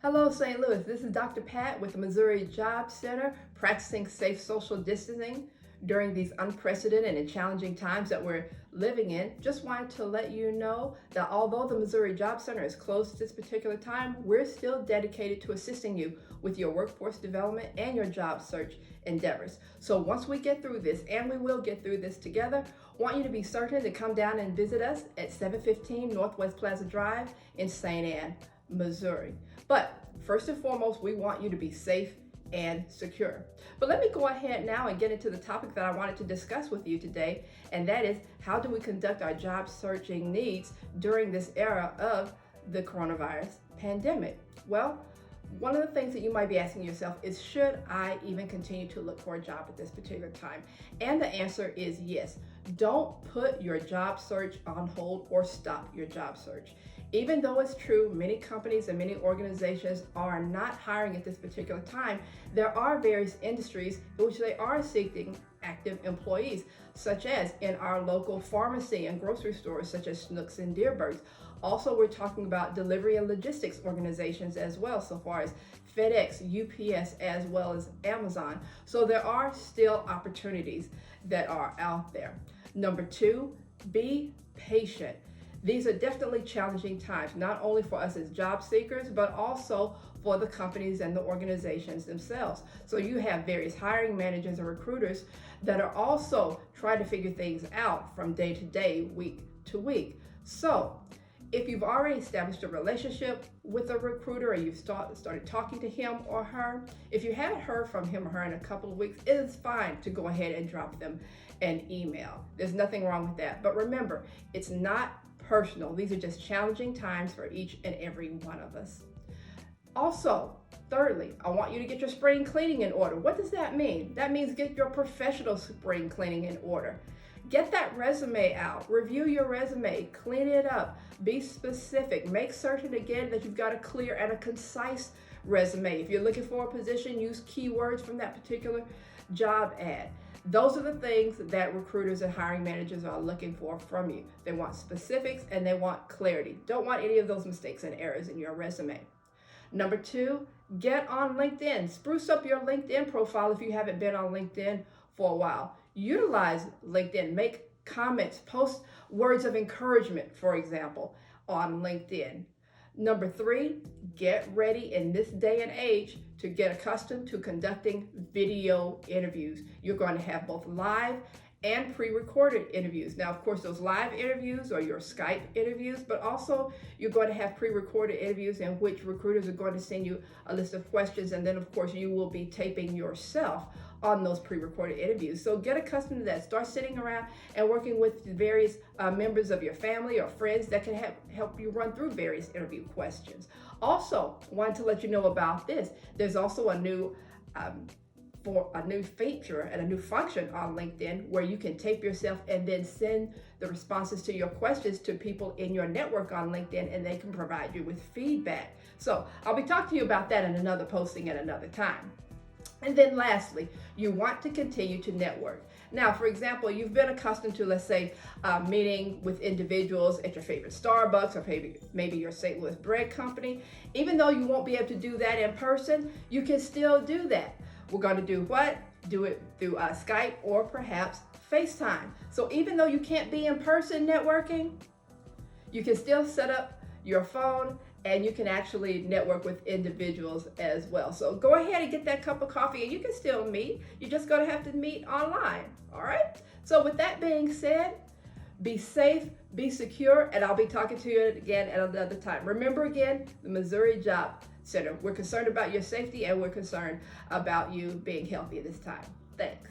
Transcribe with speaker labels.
Speaker 1: Hello, St. Louis. This is Dr. Pat with the Missouri Job Center, practicing safe social distancing during these unprecedented and challenging times that we're living in. Just wanted to let you know that although the Missouri Job Center is closed at this particular time, we're still dedicated to assisting you with your workforce development and your job search endeavors. So once we get through this, and we will get through this together, want you to be certain to come down and visit us at 715 Northwest Plaza Drive in St. Anne, Missouri. But first and foremost, we want you to be safe and secure. But let me go ahead now and get into the topic that I wanted to discuss with you today, and that is how do we conduct our job searching needs during this era of the coronavirus pandemic? Well, one of the things that you might be asking yourself is, should I even continue to look for a job at this particular time? And the answer is yes. Don't put your job search on hold or stop your job search. Even though it's true, many companies and many organizations are not hiring at this particular time, there are various industries in which they are seeking active employees, such as in our local pharmacy and grocery stores, such as Schnucks and Dearborns. Also, we're talking about delivery and logistics organizations as well, so far as FedEx, UPS, as well as Amazon. So there are still opportunities that are out there. Number two, be patient. These are definitely challenging times, not only for us as job seekers, but also for the companies and the organizations themselves. So you have various hiring managers and recruiters that are also trying to figure things out from day to day, week to week. So if you've already established a relationship with a recruiter and you've started talking to him or her, if you haven't heard from him or her in a couple of weeks, it is fine to go ahead and drop them an email. There's nothing wrong with that. But remember, it's not personal. These are just challenging times for each and every one of us. Also, thirdly, I want you to get your spring cleaning in order. What does that mean? That means get your professional spring cleaning in order. Get that resume out, review your resume, clean it up, be specific, make certain again that you've got a clear and a concise resume. If you're looking for a position, use keywords from that particular job ad. Those are the things that recruiters and hiring managers are looking for from you. They want specifics and they want clarity. Don't want any of those mistakes and errors in your resume. Number two, get on LinkedIn. Spruce up your LinkedIn profile if you haven't been on LinkedIn for a while. Utilize LinkedIn, make comments, post words of encouragement, for example, on LinkedIn. Number three, get ready in this day and age to get accustomed to conducting video interviews. You're going to have both live and pre-recorded interviews. Now, of course, those live interviews are your Skype interviews, but also you're going to have pre-recorded interviews in which recruiters are going to send you a list of questions, and then, of course, you will be taping yourself on those pre-recorded interviews. So get accustomed to that. Start sitting around and working with various members of your family or friends that can help you run through various interview questions. Also, wanted to let you know about this. There's also a new feature and a new function on LinkedIn where you can tape yourself and then send the responses to your questions to people in your network on LinkedIn, and they can provide you with feedback. So I'll be talking to you about that in another posting at another time. And then lastly, you want to continue to network. Now, for example, you've been accustomed to, let's say, meeting with individuals at your favorite Starbucks or maybe your St. Louis bread company. Even though you won't be able to do that in person, you can still do that. We're going to do what? Do it through Skype or perhaps FaceTime. So even though you can't be in person networking, you can still set up your phone and you can actually network with individuals as well. So go ahead and get that cup of coffee and you can still meet. You're just going to have to meet online. All right? So with that being said, be safe, be secure, and I'll be talking to you again at another time. Remember again, the Missouri Job Center. We're concerned about your safety and we're concerned about you being healthy this time. Thanks.